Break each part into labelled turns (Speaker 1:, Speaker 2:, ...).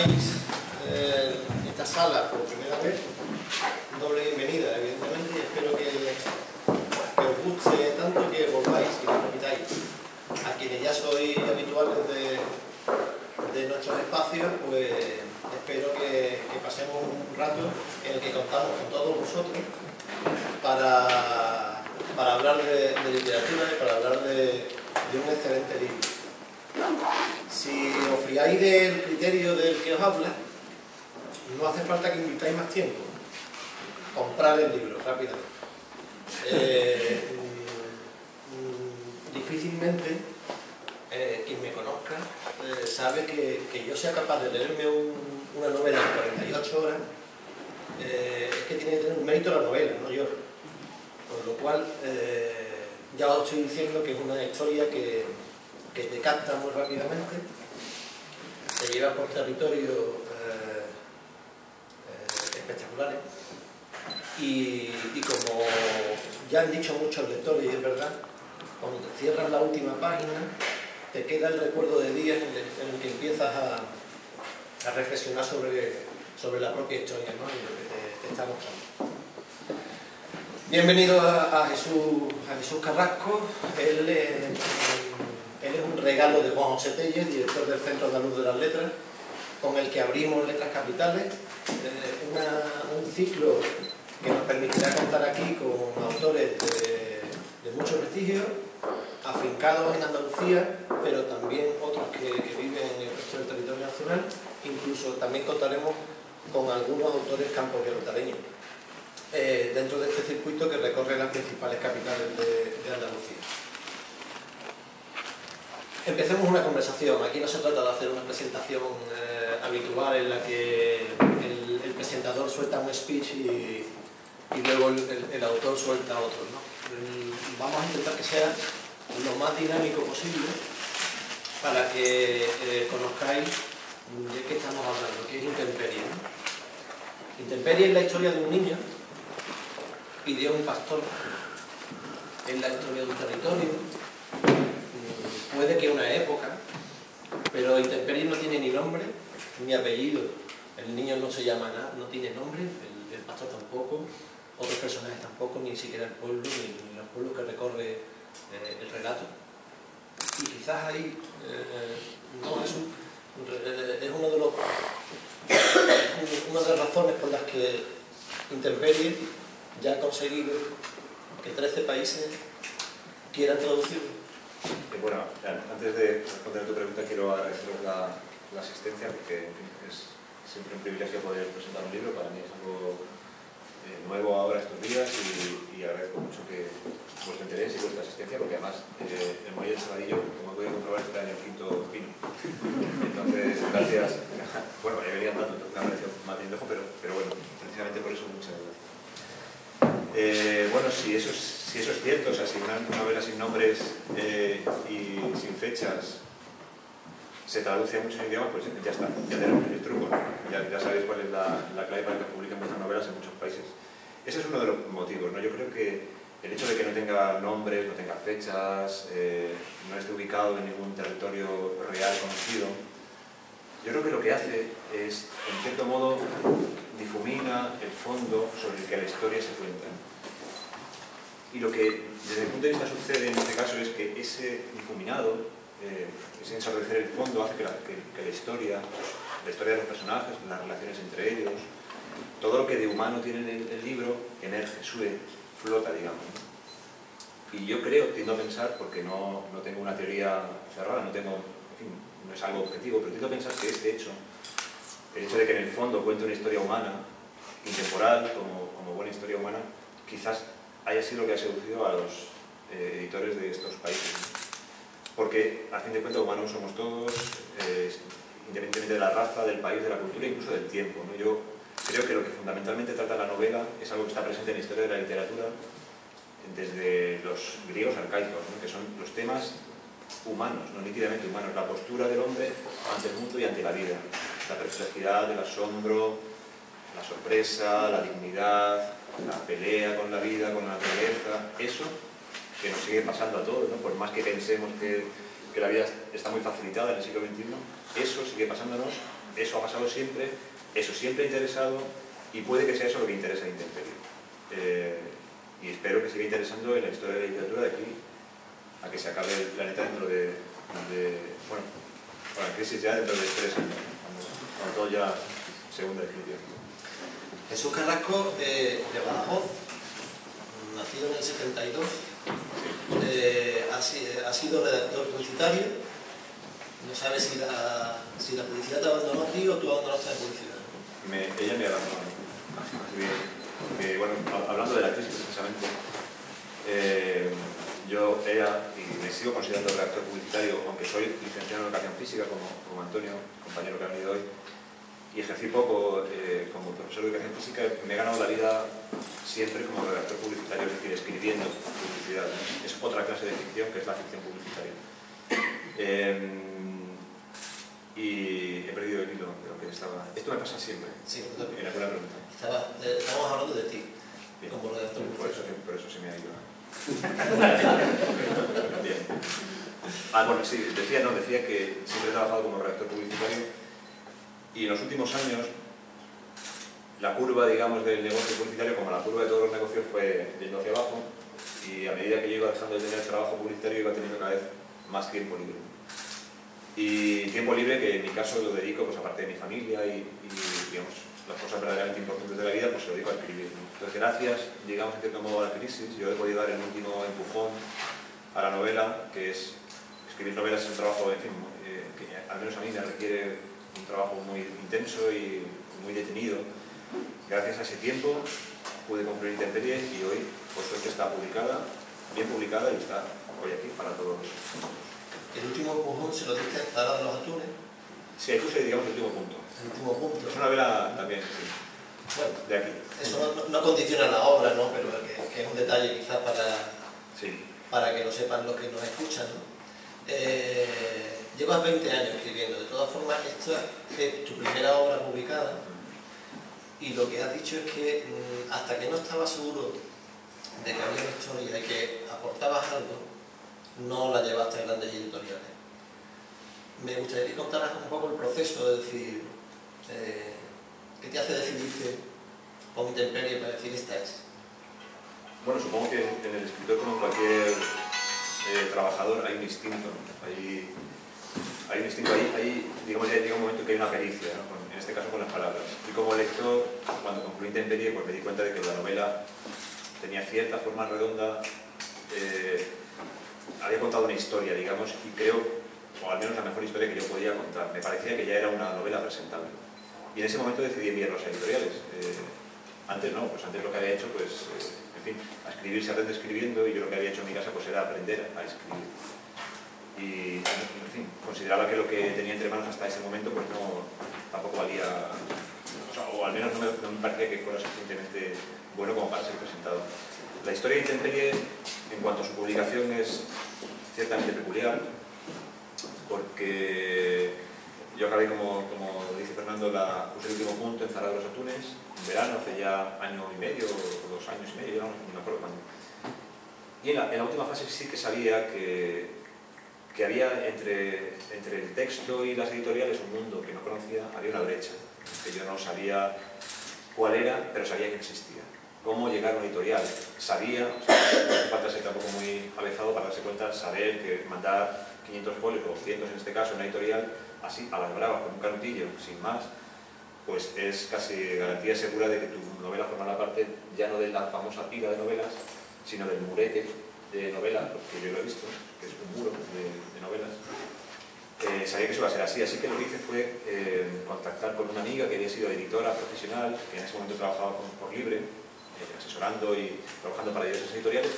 Speaker 1: visitáis esta sala por primera vez, doble bienvenida, evidentemente, y espero que os guste tanto que volváis y que repitáis. A quienes ya sois habituales de nuestros espacios, pues espero que pasemos un rato en el que contamos con todos vosotros para hablar de literatura y para hablar de un excelente libro. Si os fiáis del criterio del que os habla, no hace falta que invirtáis más tiempo. Comprad el libro rápidamente. Difícilmente quien me conozca sabe que yo sea capaz de leerme una novela en 48 horas. Es que tiene que tener un mérito la novela, no yo. Por lo cual, ya os estoy diciendo que es una historia que te capta muy rápidamente, te lleva por territorios espectaculares y como ya han dicho muchos lectores, y es verdad, cuando te cierras la última página te queda el recuerdo de días en el que empiezas a reflexionar sobre la propia historia, ¿no? Y lo que te está mostrando. Bienvenido a Jesús Carrasco. Él es un regalo de Juan José Tellez, director del Centro Andaluz de las Letras, con el que abrimos Letras Capitales, un ciclo que nos permitirá contar aquí con autores de mucho prestigio, afincados en Andalucía, pero también otros que viven en el resto del territorio nacional. Incluso también contaremos con algunos autores campo-gibraltareños dentro de este circuito que recorre las principales capitales de Andalucía. Empecemos una conversación. Aquí no se trata de hacer una presentación habitual en la que el presentador suelta un speech y luego el autor suelta otro, ¿no? Vamos a intentar que sea lo más dinámico posible para que conozcáis de qué estamos hablando, que es Intemperie, ¿no? Intemperie es la historia de un niño y de un pastor, es la historia de un territorio, puede que una época, pero Intemperie no tiene ni nombre ni apellido. El niño no se llama nada, no tiene nombre, el pastor tampoco, otros personajes tampoco, ni siquiera el pueblo, ni los pueblos que recorre el relato. Y quizás ahí es una de las razones por las que Intemperie ya ha conseguido que 13 países quieran traducirlo.
Speaker 2: Bueno, antes de responder a tu pregunta, quiero agradeceros la asistencia, porque es siempre un privilegio poder presentar un libro. Para mí es algo nuevo ahora estos días y agradezco mucho vuestro interés y vuestra asistencia, porque además el Muelle del Saladillo, como he podido comprobar, está en el quinto pino. Entonces, gracias. Bueno, ya vería tanto, entonces me ha parecido más bien lejos, pero bueno, precisamente por eso muchas gracias. Bueno, si eso es cierto, o sea, si una novela sin nombres y sin fechas se traduce a muchos idiomas, pues ya está, ya tenemos el truco, ¿no? Ya sabéis cuál es la clave para que publiquen muchas novelas en muchos países. Ese es uno de los motivos, ¿no? Yo creo que el hecho de que no tenga nombres, no tenga fechas, no esté ubicado en ningún territorio real conocido, yo creo que lo que hace es, en cierto modo, difumina el fondo sobre el que la historia se cuenta. Y lo que, desde mi punto de vista, sucede en este caso es que ese difuminado, ese ensordecer el fondo, hace que la historia de los personajes, las relaciones entre ellos, todo lo que de humano tiene el libro, emerge, sube, flota, digamos. Y yo creo, tiendo a pensar, porque no tengo una teoría cerrada, no es algo objetivo, pero tiendo a pensar que este hecho, el hecho de que en el fondo cuente una historia humana, intemporal, como buena historia humana, quizás haya sido lo que ha seducido a los editores de estos países. Porque, a fin de cuentas, humanos somos todos, independientemente de la raza, del país, de la cultura, incluso del tiempo, ¿no? Yo creo que lo que fundamentalmente trata la novela es algo que está presente en la historia de la literatura desde los griegos arcaicos, ¿no? Que son los temas humanos, no nítidamente humanos, la postura del hombre ante el mundo y ante la vida, la perplejidad, el asombro, la sorpresa, la dignidad, la pelea con la vida, con la naturaleza, eso que nos sigue pasando a todos, ¿no? Por más que pensemos que la vida está muy facilitada en el siglo XXI, eso sigue pasándonos eso ha pasado siempre, eso siempre ha interesado y puede que sea eso lo que interesa a Intemperie. Y espero que siga interesando en la historia de la literatura de aquí a que se acabe el planeta dentro bueno, con la crisis ya dentro de 3 años, cuando todo ya se hunda definitivamente.
Speaker 1: Jesús Carrasco, de Badajoz, nacido en el 72, ha sido redactor publicitario. No sabes si la publicidad te abandonó a ti o tú abandonaste la publicidad.
Speaker 2: Ella me abandonó. Así bien. Bueno, hablando de la crisis precisamente, yo era, y me sigo considerando redactor publicitario, aunque soy licenciado en educación física como Antonio, compañero que ha venido hoy, y ejercí poco como profesor de educación física, me he ganado la vida siempre como redactor publicitario, es decir, escribiendo publicidad. Es otra clase de ficción que es la ficción publicitaria. Y he perdido el hilo de lo que estaba... Esto me pasa siempre,
Speaker 1: sí,
Speaker 2: en alguna pregunta.
Speaker 1: Estábamos hablando de ti,
Speaker 2: bien,
Speaker 1: como redactor publicitario.
Speaker 2: Por eso se me ha ido. Bien. Bueno, sí, decía que siempre he trabajado como redactor publicitario y en los últimos años la curva, digamos, del negocio publicitario, como la curva de todos los negocios, fue yendo hacia abajo y a medida que yo iba dejando de tener trabajo publicitario iba teniendo cada vez más tiempo libre. Y tiempo libre que en mi caso lo dedico, pues aparte de mi familia y digamos, las cosas verdaderamente importantes de la vida, pues se lo dedico a escribir, ¿no? Entonces, gracias, digamos, en cierto modo a la crisis, yo he podido dar el último empujón a la novela, que es... Escribir novelas es un trabajo, en fin, que al menos a mí me requiere un trabajo muy intenso y muy detenido. Gracias a ese tiempo pude concluir Intemperie y hoy, por suerte, está publicada, bien publicada y está hoy aquí para todos.
Speaker 1: El último empujón se lo diste a Zara de los Atunes.
Speaker 2: Sí, ahí puse, digamos, el último punto.
Speaker 1: El último punto.
Speaker 2: Es una novela también, sí.
Speaker 1: Bueno,
Speaker 2: de aquí.
Speaker 1: Eso no condiciona la obra, ¿no? Pero que es un detalle quizás
Speaker 2: sí,
Speaker 1: para que lo sepan los que nos escuchan, ¿no? Llevas 20 años escribiendo. De todas formas, esta es tu primera obra publicada y lo que has dicho es que hasta que no estabas seguro de que había una historia y que aportabas algo, no la llevaste a grandes editoriales. Me gustaría que contaras un poco el proceso, de decir, ¿qué te hace decidirte por Intemperie para decir esta es?
Speaker 2: Bueno, supongo que en el escritor, como cualquier trabajador, hay un instinto, ¿no? Hay un instinto, digamos, ya llega un momento que hay una pericia, ¿no? En este caso con las palabras. Y como lector, cuando concluí Intemperie, pues me di cuenta de que la novela tenía cierta forma redonda, había contado una historia, digamos, y creo, o al menos la mejor historia que yo podía contar. Me parecía que ya era una novela presentable. Y en ese momento decidí enviarlos a editoriales. Antes no, pues antes lo que había hecho, pues, en fin, a escribir se aprende escribiendo, y yo lo que había hecho en mi casa pues era aprender a escribir. Y, en fin, consideraba que lo que tenía entre manos hasta ese momento pues no, tampoco valía, o al menos no me parecía que fuera suficientemente bueno como para ser presentado. La historia de Intemperie, en cuanto a su publicación, es ciertamente peculiar, porque yo acabé, como dice Fernando, puse el último punto en Zara de los Atunes, en verano, hace ya 1 año y medio, o 2 años y medio, no me acuerdo cuándo. Y en la última fase sí que sabía que había entre el texto y las editoriales un mundo que no conocía, había una brecha, que yo no sabía cuál era, pero sabía que existía. Cómo llegar a una editorial. Sabía, no hace falta ser tampoco muy avezado para darse cuenta, saber que mandar 500 folios o 200 en este caso a una editorial, así a las bravas, con un canutillo, sin más, pues es casi garantía segura de que tu novela formará parte ya no de la famosa pila de novelas, sino del murete de novelas, porque yo lo he visto, que es un muro de novelas. Sabía que eso iba a ser así, así que lo que hice fue contactar con una amiga que había sido editora profesional, que en ese momento trabajaba por libre, asesorando y trabajando para diversas editoriales,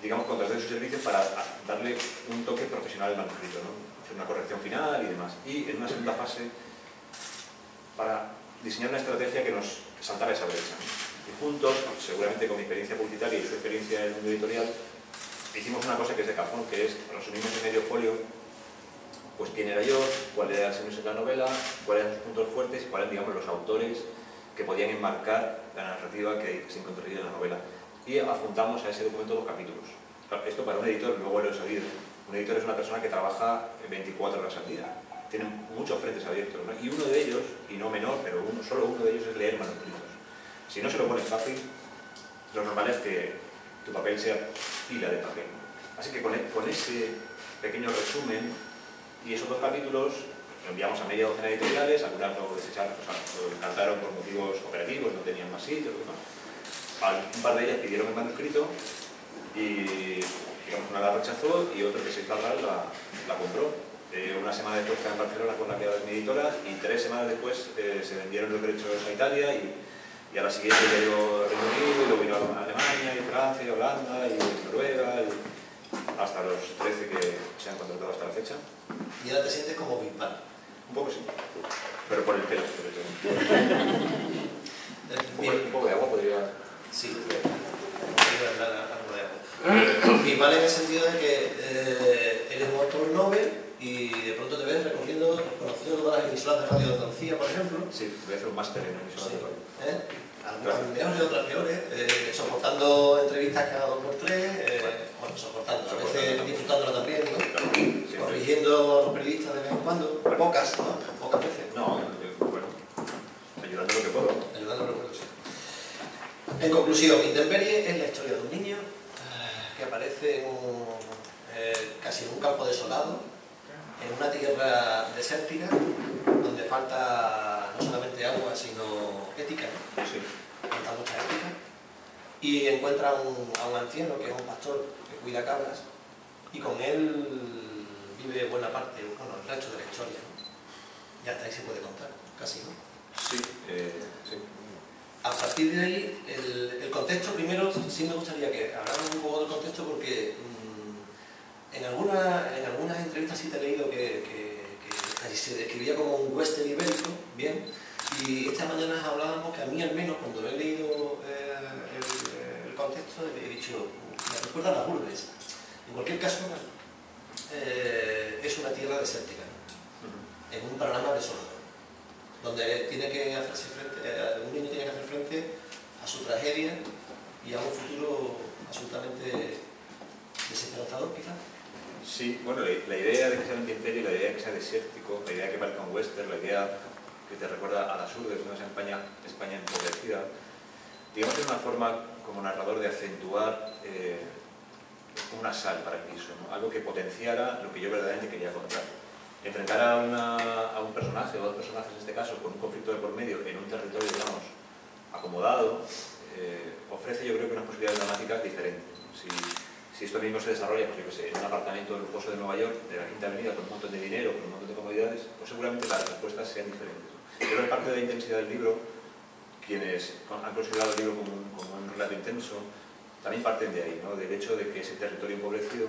Speaker 2: digamos, contraté sus servicios para darle un toque profesional al manuscrito, ¿no? Hacer una corrección final y demás. Y en una segunda fase, para diseñar una estrategia que nos saltara esa brecha, ¿no? Y juntos, seguramente con mi experiencia publicitaria y su experiencia en el mundo editorial, hicimos una cosa que es de cajón, que es, resumimos en medio folio, pues quién era yo, cuál era el semen de la novela, cuáles eran sus puntos fuertes y cuáles, digamos, los autores que podían enmarcar la narrativa que se encontraría en la novela. Y adjuntamos a ese documento 2 capítulos. Claro, esto para un editor, luego lo he sabido, un editor es una persona que trabaja 24 horas al día. tienen muchos frentes abiertos, ¿no? Y uno de ellos, y no menor, pero solo uno de ellos es leer manuscritos. Si no se lo pones fácil, lo normal es que tu papel sea pila de papel. Así que con ese pequeño resumen y esos 2 capítulos, lo enviamos a media docena de editoriales, algunas lo desecharon, o sea, lo descartaron por motivos operativos, no tenían más sitios, ¿no? Un par de ellas pidieron el manuscrito y digamos, una la rechazó y otra que se hizo la compró. Una semana después estaba en Barcelona con la que ahora es mi editora y 3 semanas después se vendieron los derechos a Italia y a la siguiente ya llegó Reino Unido y luego vino a Alemania y Francia y Holanda y Noruega y hasta los 13 que se han contratado hasta la fecha.
Speaker 1: Y ahora te sientes como Big Bang.
Speaker 2: Un poco sí, pero por el pelo sobre todo. Un poco de agua podría...
Speaker 1: Sí, podría hablar algo de agua. Big Bang en el sentido de que eres un autor Nobel y de pronto te ves recorriendo, conociendo todas las emisoras de Radio de Andalucía, por ejemplo.
Speaker 2: Sí, voy a hacer un máster en emisoras de radio.
Speaker 1: Algunas mejores y otras peores, soportando entrevistas cada 2 por 3, bueno, soportando, a veces disfrutándolo también, ¿no? Sí, corrigiendo a los periodistas de vez en cuando, pocas, ¿no? Pocas veces.
Speaker 2: No, bueno, ayudando lo que puedo.
Speaker 1: Ayudando lo que puedo, sí. En conclusión, Intemperie es la historia de un niño que aparece casi en un campo desolado, en una tierra desértica, donde falta no solamente agua, sino ética, ¿no?
Speaker 2: Sí.
Speaker 1: Falta mucha ética. Y encuentra a un anciano que es un pastor que cuida cabras, y con él vive buena parte, bueno, el resto de la historia, ¿no? Ya hasta ahí se puede contar, casi, ¿no?
Speaker 2: Sí, sí.
Speaker 1: A partir de ahí, el contexto, primero sí me gustaría que habláramos un poco del contexto porque en algunas entrevistas sí te he leído que casi se describía como un western ibérico, bien, y esta mañana hablábamos que a mí al menos cuando he leído el contexto he dicho, me recuerda a las urbes. En cualquier caso, es una tierra desértica, ¿no? En un panorama desolador, donde tiene que hacerse un niño tiene que hacer frente a su tragedia y a un futuro absolutamente desesperanzador, quizás.
Speaker 2: Sí, bueno, la idea de que sea un imperio, la idea de que sea desértico, la idea de que parezca un western, la idea que te recuerda a las urbes, ¿no? Esa España empobrecida, digamos que es una forma como narrador de acentuar una sal para el piso, ¿no? Algo que potenciara lo que yo verdaderamente quería contar. Enfrentar a un personaje o a 2 personajes en este caso con un conflicto de por medio en un territorio, digamos, acomodado, ofrece yo creo que unas posibilidades dramáticas diferentes. Si esto mismo se desarrolla, pues yo que sé, en un apartamento lujoso de Nueva York, de la Quinta Avenida, con un montón de dinero, con un montón de comodidades, pues seguramente las respuestas sean diferentes. Pero es parte de la intensidad del libro, quienes han considerado el libro como un relato intenso, también parten de ahí, ¿no? Del hecho de que ese territorio empobrecido,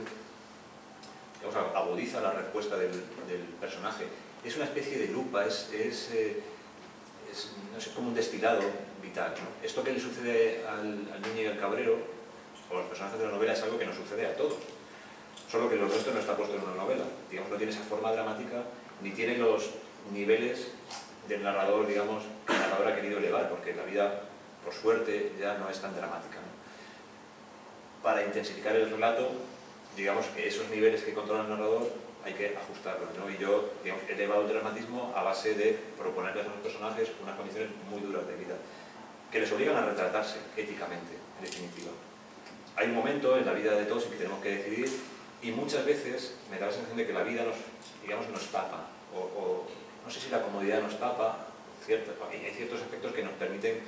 Speaker 2: digamos, agudiza la respuesta del personaje. Es una especie de lupa, no sé, como un destilado vital, ¿no? Esto que le sucede al niño y al cabrero, o los personajes de la novela, es algo que nos sucede a todos. Solo que lo nuestro no está puesto en una novela. Digamos, no tiene esa forma dramática, ni tiene los niveles del narrador, digamos, que el narrador ha querido elevar, porque la vida, por suerte, ya no es tan dramática, ¿no? Para intensificar el relato, digamos que esos niveles que controla el narrador hay que ajustarlos, ¿no? Y yo, digamos, he elevado el dramatismo a base de proponerles a los personajes unas condiciones muy duras de vida, que les obligan a retratarse éticamente, en definitiva. Hay un momento en la vida de todos en que tenemos que decidir y muchas veces me da la sensación de que la vida nos tapa, o no sé si la comodidad nos tapa, hay ciertos aspectos que nos permiten,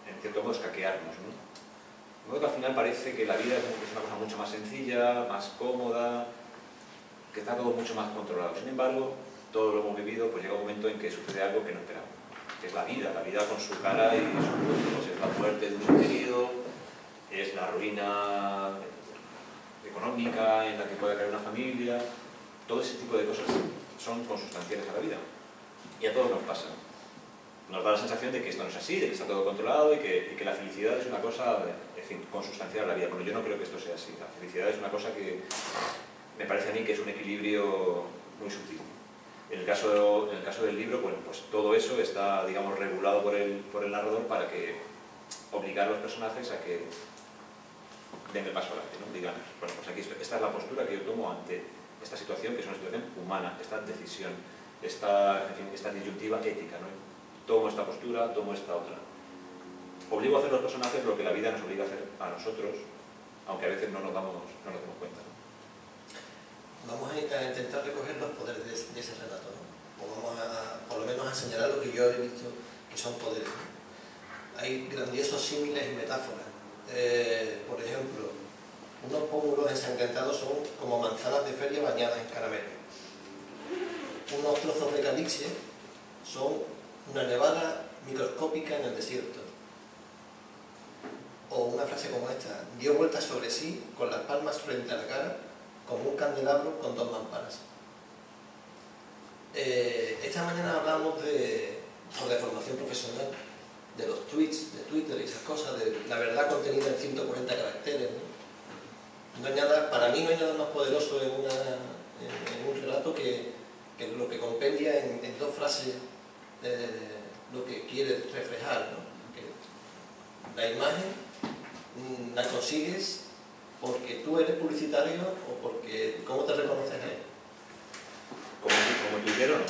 Speaker 2: en cierto modo, escaquearnos, ¿no? De modo que al final parece que la vida es una cosa mucho más sencilla, más cómoda, que está todo mucho más controlado. Sin embargo, todo lo hemos vivido, pues llega un momento en que sucede algo que no esperamos, que es la vida con su cara y sus puntos, es la muerte de un ser querido, es la ruina económica en la que puede caer una familia. Todo ese tipo de cosas son consustanciales a la vida y a todos nos pasa. Nos da la sensación de que esto no es así, de que está todo controlado y que la felicidad es una cosa, en fin, consustancial a la vida. Bueno, yo no creo que esto sea así. La felicidad es una cosa que me parece a mí que es un equilibrio muy sutil. En el caso del libro, bueno, pues todo eso está, digamos, regulado por el narrador para que obligar a los personajes a que den el paso adelante, ¿no? Digan, bueno, pues aquí esta es la postura que yo tomo ante esta situación, que es una situación humana, esta decisión en fin, esta disyuntiva ética, ¿no? Tomo esta postura, tomo esta otra. Obligo a hacer los personajes lo que la vida nos obliga a hacer a nosotros, aunque a veces no nos damos cuenta, ¿no?
Speaker 1: Vamos a intentar recoger los poderes de ese relato, ¿no? O vamos por lo menos a señalar lo que yo he visto que son poderes, ¿no? Hay grandiosos símiles y metáforas. Por ejemplo, unos pómulos ensangrentados son como manzanas de feria bañadas en caramelo. Unos trozos de caliche son una nevada microscópica en el desierto. O una frase como esta: dio vueltas sobre sí con las palmas frente a la cara como un candelabro con dos lámparas. Esta mañana hablamos de formación profesional, de los tweets, de Twitter y esas cosas, de la verdad contenida en 140 caracteres, ¿no? No hay nada, para mí no hay nada más poderoso en un relato que lo que compendia en dos frases lo que quiere reflejar, ¿no? Que la imagen la consigues porque tú eres publicitario o porque ¿cómo te reconoces él?
Speaker 2: Como tuitero no,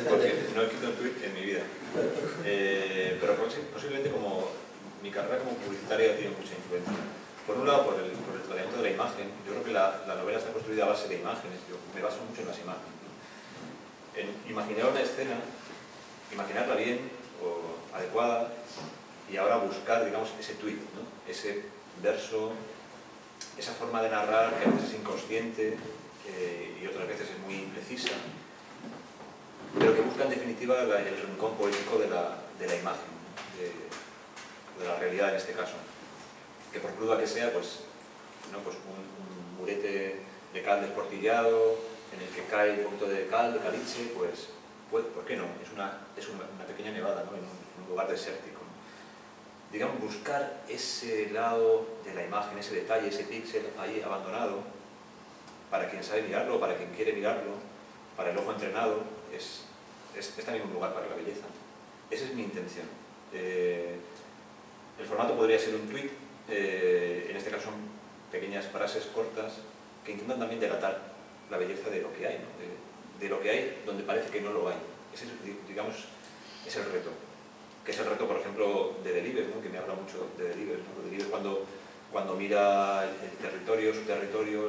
Speaker 2: porque no he escrito un tuit en mi vida, pero posiblemente como mi carrera como publicitaria tiene mucha influencia. Por un lado, por el tratamiento de la imagen. Yo creo que la novela está construida a base de imágenes. Yo me baso mucho en las imágenes, ¿no? En imaginar una escena, imaginarla bien o adecuada, y ahora buscar, digamos, ese tuit, ¿no? Ese verso, esa forma de narrar que a veces es inconsciente y otras veces es muy imprecisa, pero que busca en definitiva el rincón poético de la imagen, ¿no? de la realidad en este caso. Que por cruda que sea, pues, ¿no? Pues un murete de cal desportillado en el que cae un poquito de cal, de caliche, pues, ¿por qué no? Es una pequeña nevada, ¿no? En un lugar desértico, ¿no? Digamos, buscar ese lado de la imagen, ese detalle, ese píxel ahí abandonado, para quien sabe mirarlo, para quien quiere mirarlo, para el ojo entrenado, es también un lugar para la belleza. Esa es mi intención. El formato podría ser un tuit, en este caso son pequeñas frases cortas que intentan también delatar la belleza de lo que hay, ¿no? De lo que hay donde parece que no lo hay. Ese, digamos, es el reto. Que es el reto, por ejemplo, de Delibes, ¿no? Que me habla mucho de Delibes, ¿no? Delibes cuando mira el territorio, su territorio,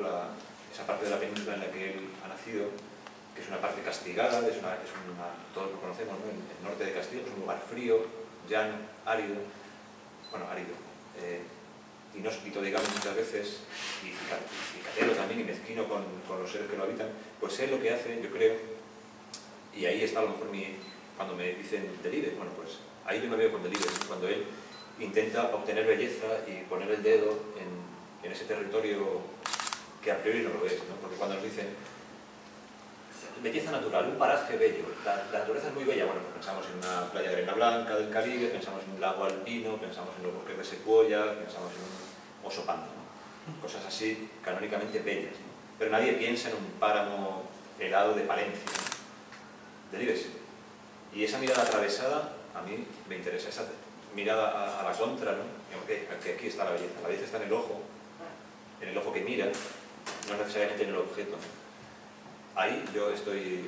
Speaker 2: esa parte de la península en la que él ha nacido, que es una parte castigada, todos lo conocemos, ¿no? El norte de Castilla, es un lugar frío, llano, árido, inhóspito, digamos, muchas veces, y cicatero también, y mezquino con los seres que lo habitan. Pues él lo que hace, yo creo, y ahí está a lo mejor cuando me dicen Delibes, bueno, pues ahí yo me veo con Delibes, cuando él intenta obtener belleza y poner el dedo en ese territorio que a priori no lo es, ¿no? Porque cuando nos dicen belleza natural, un paraje bello, la naturaleza es muy bella, bueno, pues pensamos en una playa de arena blanca del Caribe, pensamos en un lago alpino, pensamos en los bosques de secuoya, pensamos en un oso panda, ¿no? Cosas así canónicamente bellas, ¿no? Pero nadie piensa en un páramo helado de Palencia, ¿no? Delibes. Y esa mirada atravesada a mí me interesa, esa mirada a la contra, ¿no? Que aquí está la belleza está en el ojo que mira, no necesariamente en el objeto, ¿no? Ahí yo estoy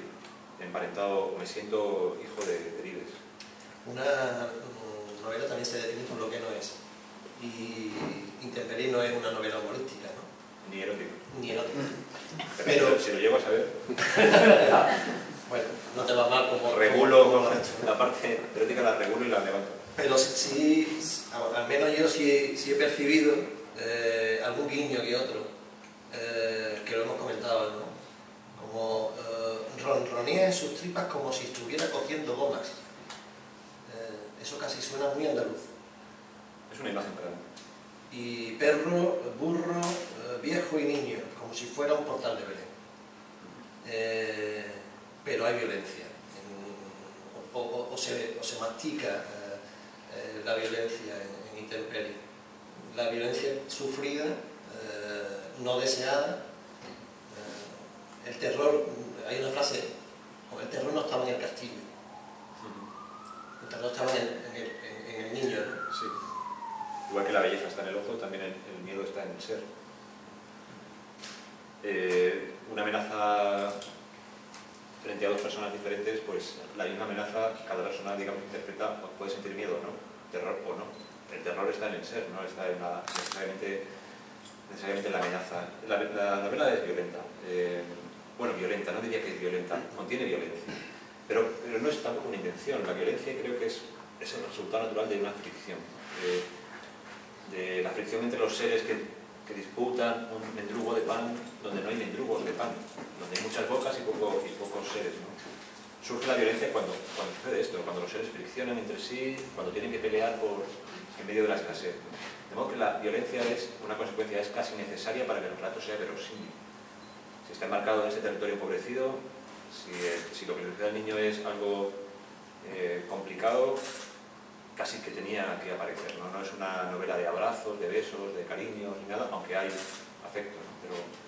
Speaker 2: emparentado, me siento hijo de Delibes.
Speaker 1: Una novela también se define por lo que no es. Y Intemperie no es una novela humorística, ¿no?
Speaker 2: Ni erótica.
Speaker 1: Ni erótica.
Speaker 2: Pero si lo llego a saber.
Speaker 1: Bueno, no te va mal como...
Speaker 2: Regulo, la parte erótica la regulo y la levanto.
Speaker 1: Pero sí, al menos yo sí he percibido algún guiño que otro, que lo hemos comentado, ¿no? Como ronronea en sus tripas como si estuviera cogiendo gomas. Eso casi suena muy andaluz.
Speaker 2: Es una imagen para mí.
Speaker 1: Y perro, burro, viejo y niño, como si fuera un portal de Belén. Pero hay violencia. O se mastica la violencia en Intemperie. La violencia sufrida, no deseada. El terror, hay una frase, el terror no estaba en el castillo, el terror estaba en el niño, ¿no?
Speaker 2: Sí. Igual que la belleza está en el ojo, también el miedo está en el ser. Una amenaza frente a dos personas diferentes, pues la misma amenaza, cada persona, digamos, interpreta, puede sentir miedo, ¿no? Terror o no. El terror está en el ser, no está en necesariamente en la amenaza. La novela es violenta. Bueno, violenta, no diría que es violenta, contiene violencia. Pero no es tampoco una intención. La violencia creo que es el resultado natural de una fricción. De la fricción entre los seres que disputan un mendrugo de pan donde no hay mendrugos de pan, donde hay muchas bocas y pocos seres, ¿no? Surge la violencia cuando sucede esto, cuando los seres friccionan entre sí, cuando tienen que pelear en medio de la escasez, ¿no? De modo que la violencia es una consecuencia, es casi necesaria para que el relato sea verosímil. Si está enmarcado en ese territorio empobrecido, si lo que le sucede al niño es algo complicado, casi que tenía que aparecer, ¿no? No es una novela de abrazos, de besos, de cariños, ni nada, aunque hay afecto, ¿no?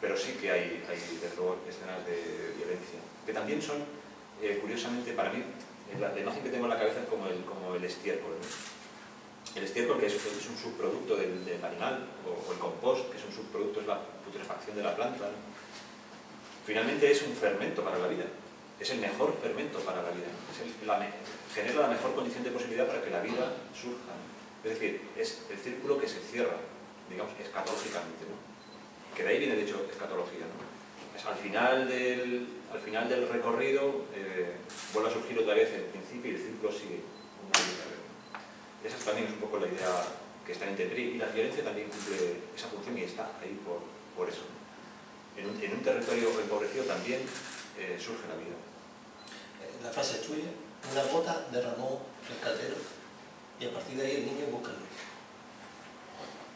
Speaker 2: Pero sí que hay desde luego escenas de violencia, que también son, curiosamente para mí, la imagen que tengo en la cabeza es como el estiércol, ¿no? El estiércol, que es un subproducto del animal, o el compost, que es un subproducto, es la putrefacción de la planta, ¿no? Finalmente es un fermento para la vida, es el mejor fermento para la vida, genera la mejor condición de posibilidad para que la vida surja, ¿no? Es decir, es el círculo que se cierra, digamos, escatológicamente, ¿no? Que de ahí viene, de hecho, escatología, ¿no? Al final del recorrido vuelve a surgir otra vez el principio y el círculo sigue una vida. Esa también es un poco la idea que está en Intemperie, y la violencia también cumple esa función y está ahí por eso, ¿no? En un territorio empobrecido también surge la vida.
Speaker 1: La frase es tuya: una gota derramó el caldero y a partir de ahí el niño busca luz.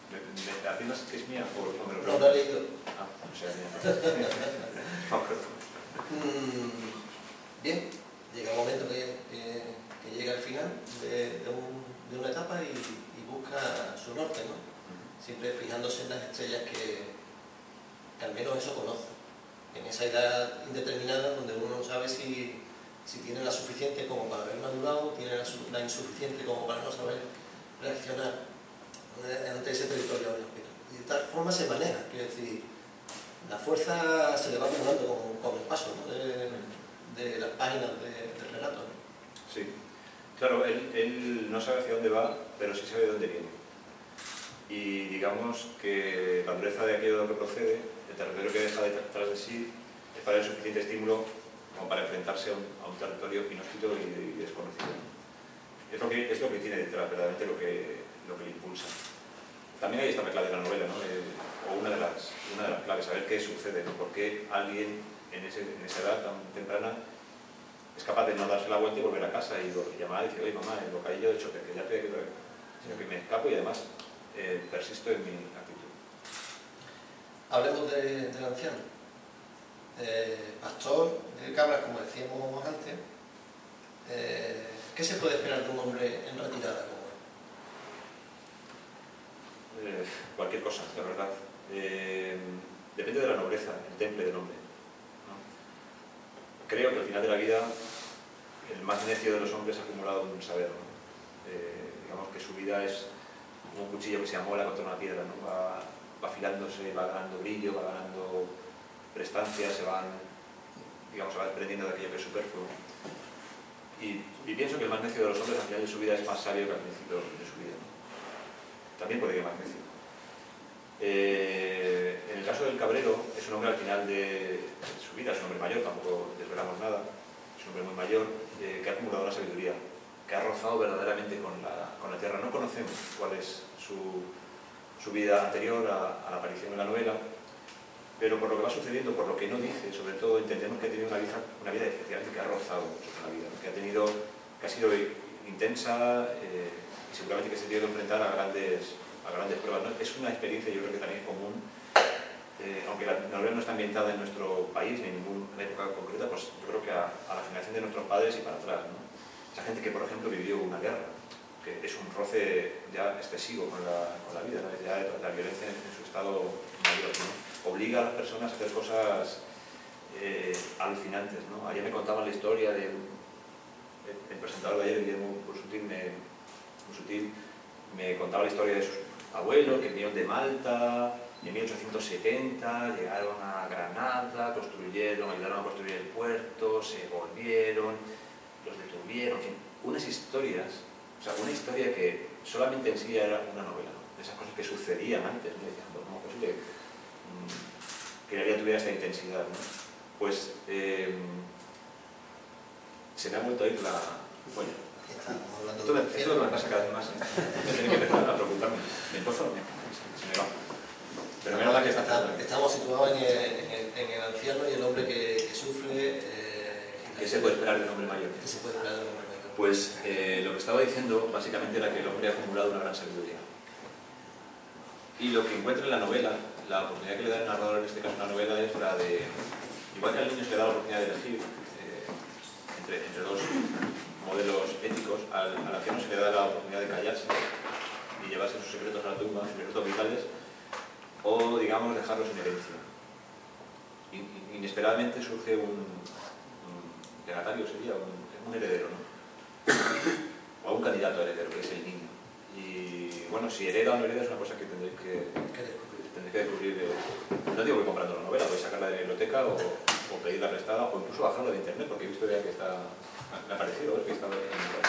Speaker 2: ¿Me afirmas que es mía o me lo
Speaker 1: No, lo he leído.
Speaker 2: Ah, o sea, mía.
Speaker 1: Bien, llega un momento que llega al final de una etapa y busca su norte, ¿no? Siempre fijándose en las estrellas que al menos eso conoce. En esa edad indeterminada donde uno no sabe si tiene la suficiente como para haber madurado, tiene la insuficiente como para no saber reaccionar ante ese territorio. Y de tal forma se maneja, quiero decir, la fuerza se le va acumulando con el paso, ¿no? de las páginas del relato, ¿no?
Speaker 2: Sí, claro, él no sabe hacia dónde va, pero sí sabe de dónde viene. Y digamos que la dureza de aquello de lo que procede, el territorio que deja detrás de sí, es para él suficiente estímulo como para enfrentarse a un territorio inhóspito y desconocido. Es lo que tiene detrás, verdaderamente lo que le impulsa. También ahí está la clave de la novela, ¿no? O una de las claves, saber qué sucede, ¿no? Por qué alguien en esa edad tan temprana es capaz de no darse la vuelta y volver a casa y llamar y decir: oye mamá, el bocadillo de choque, que ya estoy aquí otra vez, sino que me escapo y además persisto en mi actitud.
Speaker 1: Hablemos del anciano. Pastor de cabras, como decíamos antes. ¿Qué se puede esperar de un hombre en retirada como él?
Speaker 2: Cualquier cosa, la verdad. Depende de la nobleza, el temple del hombre, ¿no? Creo que al final de la vida el más necio de los hombres ha acumulado un saber, ¿no? Digamos que su vida es como un cuchillo que se amola contra una piedra, ¿no? Va afilándose, va ganando brillo, va ganando prestancia, se va desprendiendo de aquello que es superfluo. Y pienso que el más necio de los hombres al final de su vida es más sabio que al principio de su vida, ¿no? También puede que más necio. En el caso del cabrero, es un hombre al final de su vida, es un hombre mayor, tampoco desvelamos nada, es un hombre muy mayor, que ha acumulado una sabiduría, que ha rozado verdaderamente con la tierra. No conocemos cuál es su vida anterior a la aparición de la novela, pero por lo que va sucediendo, por lo que no dice, sobre todo entendemos que ha tenido una vida efectivamente que ha rozado mucho con la vida, que ha sido intensa, y seguramente que se tiene que enfrentar a grandes pruebas, ¿no? Es una experiencia, yo creo que también es común, aunque la novela no está ambientada en nuestro país ni en ninguna época concreta, pues yo creo que a la generación de nuestros padres y para atrás, ¿no? Esa gente que, por ejemplo, vivió una guerra, que es un roce ya excesivo con la vida, ¿no? Ya la violencia en su estado mayor, ¿no? Obliga a las personas a hacer cosas alucinantes, ¿no? Ayer me contaban la historia del presentador de ayer, Guillermo Bursutil, me contaba la historia de sus abuelos que vinieron de Malta en 1870, llegaron a Granada, ayudaron a construir el puerto,
Speaker 3: estos, se volvieron, los detuvieron, en fin, unas historias, o sea, una historia que solamente en sí era una novela, ¿no? De esas cosas que sucedían antes, ¿no? Decían, ¿cómo es posible que la vida tuviera esta intensidad, ¿no? Pues se me ha vuelto a ir la... Bueno, esto me pasa cada vez más, ¿eh? Me tengo que empezar a preocuparme. Me pozo, se me va. Pero menos mal que
Speaker 1: estamos situados en el anciano y el hombre que sufre.
Speaker 3: ¿Qué se puede esperar del hombre mayor?
Speaker 1: ¿Qué se puede esperar del hombre mayor?
Speaker 3: Pues lo que estaba diciendo básicamente era que el hombre ha acumulado una gran sabiduría. Y lo que encuentra en la novela, la oportunidad que le da el narrador en este caso en la novela es la de, igual que al niño se le da la oportunidad de elegir entre dos modelos éticos, al anciano se le da la oportunidad de callarse y llevarse sus secretos a la tumba, sus secretos vitales, o digamos dejarlos en herencia. Inesperadamente surge un legatario, sería un heredero, ¿no? O un candidato a heredero, que es el niño. Y bueno, si hereda o no hereda es una cosa que tendréis que descubrir. No digo que comprando la novela, podéis sacarla de la biblioteca o pedirla prestada o incluso bajarla de internet, porque he visto ya que está, me ha parecido que está en internet.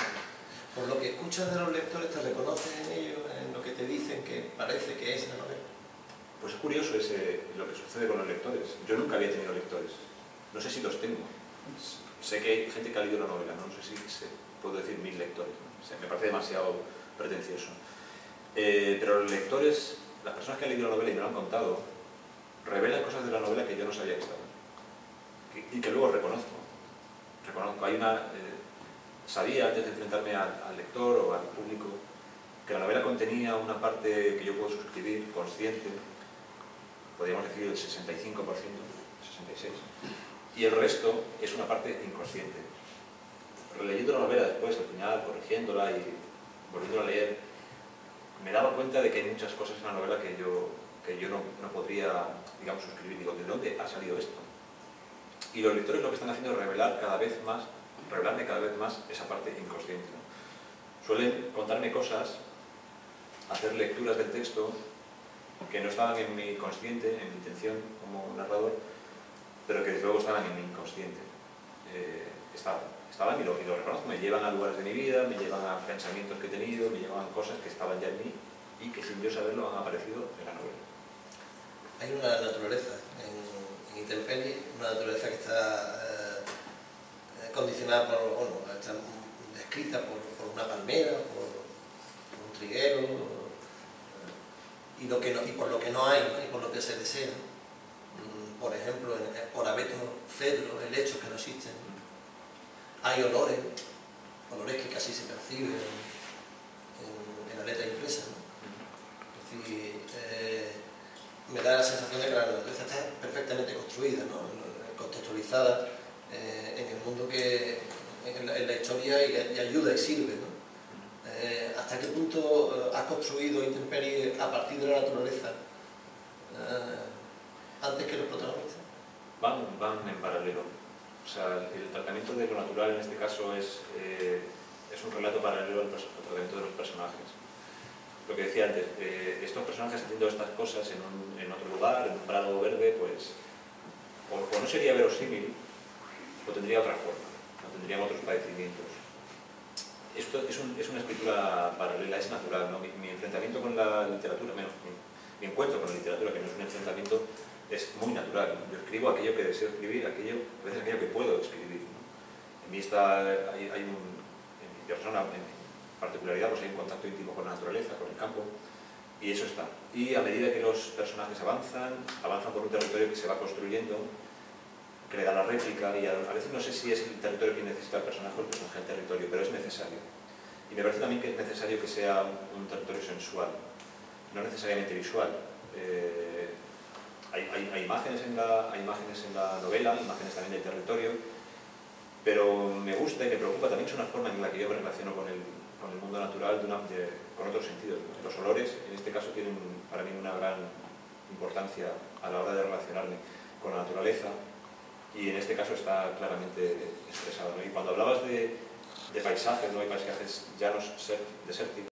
Speaker 1: Por lo que escuchas de los lectores, ¿te reconoces en ellos, en lo que te dicen que parece que es la novela?
Speaker 3: Pues es curioso lo que sucede con los lectores. Yo nunca había tenido lectores. No sé si los tengo. Sé que hay gente que ha leído la novela, no sé si puedo decir 1000 lectores. O sea, me parece demasiado pretencioso. Pero los lectores, las personas que han leído la novela y me lo han contado, revelan cosas de la novela que yo no sabía que estaban. Y que luego reconozco. Hay sabía antes de enfrentarme al lector o al público que la novela contenía una parte que yo puedo suscribir, consciente, podríamos decir el 65%, 66%, y el resto es una parte inconsciente. Releyendo la novela después, al final, corrigiéndola y volviéndola a leer, me daba cuenta de que hay muchas cosas en la novela que yo no podría, digamos, suscribir. Digo, ¿de dónde ha salido esto? Y los lectores lo que están haciendo es revelarme cada vez más esa parte inconsciente, ¿no? Suelen contarme cosas, hacer lecturas del texto que no estaban en mi consciente, en mi intención como narrador, pero que desde luego estaban en mi inconsciente. Estaban y lo reconozco, me llevan a lugares de mi vida, me llevan a pensamientos que he tenido, me llevan a cosas que estaban ya en mí y que sin yo saberlo han aparecido en la novela.
Speaker 1: Hay una naturaleza en Intemperie, una naturaleza que está condicionada está descrita por una palmera, por un triguero, y por lo que no hay, ¿no? Y por lo que se desea. Por ejemplo, por abeto cedro, helechos que no existen. Hay olores que casi se perciben en la letra impresa, ¿no? Es decir, me da la sensación de que la naturaleza está perfectamente construida, ¿no? Contextualizada en el mundo en la historia y ayuda y sirve, ¿no? ¿Hasta qué punto has construido Intemperie a partir de la naturaleza antes que los protagonistas?
Speaker 3: Van en paralelo. O sea, el tratamiento de lo natural en este caso es un relato paralelo al tratamiento de los personajes. Lo que decía antes, estos personajes haciendo estas cosas en otro lugar, en un prado verde, pues o no sería verosímil o tendría otra forma, no tendrían otros padecimientos. Esto es una escritura paralela, es natural, ¿no? Mi enfrentamiento con la literatura, mi encuentro con la literatura, que no es un enfrentamiento, es muy natural, ¿no? Yo escribo aquello que deseo escribir, a veces aquello que puedo escribir, ¿no? En mí en mi persona, en mi particularidad, pues hay un contacto íntimo con la naturaleza, con el campo, y eso está. Y a medida que los personajes avanzan por un territorio que se va construyendo, que le da la réplica, y a veces no sé si es el territorio que necesita el personaje o el personaje del territorio, pero es necesario. Y me parece también que es necesario que sea un territorio sensual, no necesariamente visual. Hay imágenes en la novela, imágenes también del territorio, pero me gusta y me preocupa también, es una forma en la que yo me relaciono con el mundo natural con otros sentidos. Los olores, en este caso, tienen para mí una gran importancia a la hora de relacionarme con la naturaleza, y en este caso está claramente expresado, ¿no? Y cuando hablabas de paisajes, ¿no? Hay paisajes llanos, desérticos,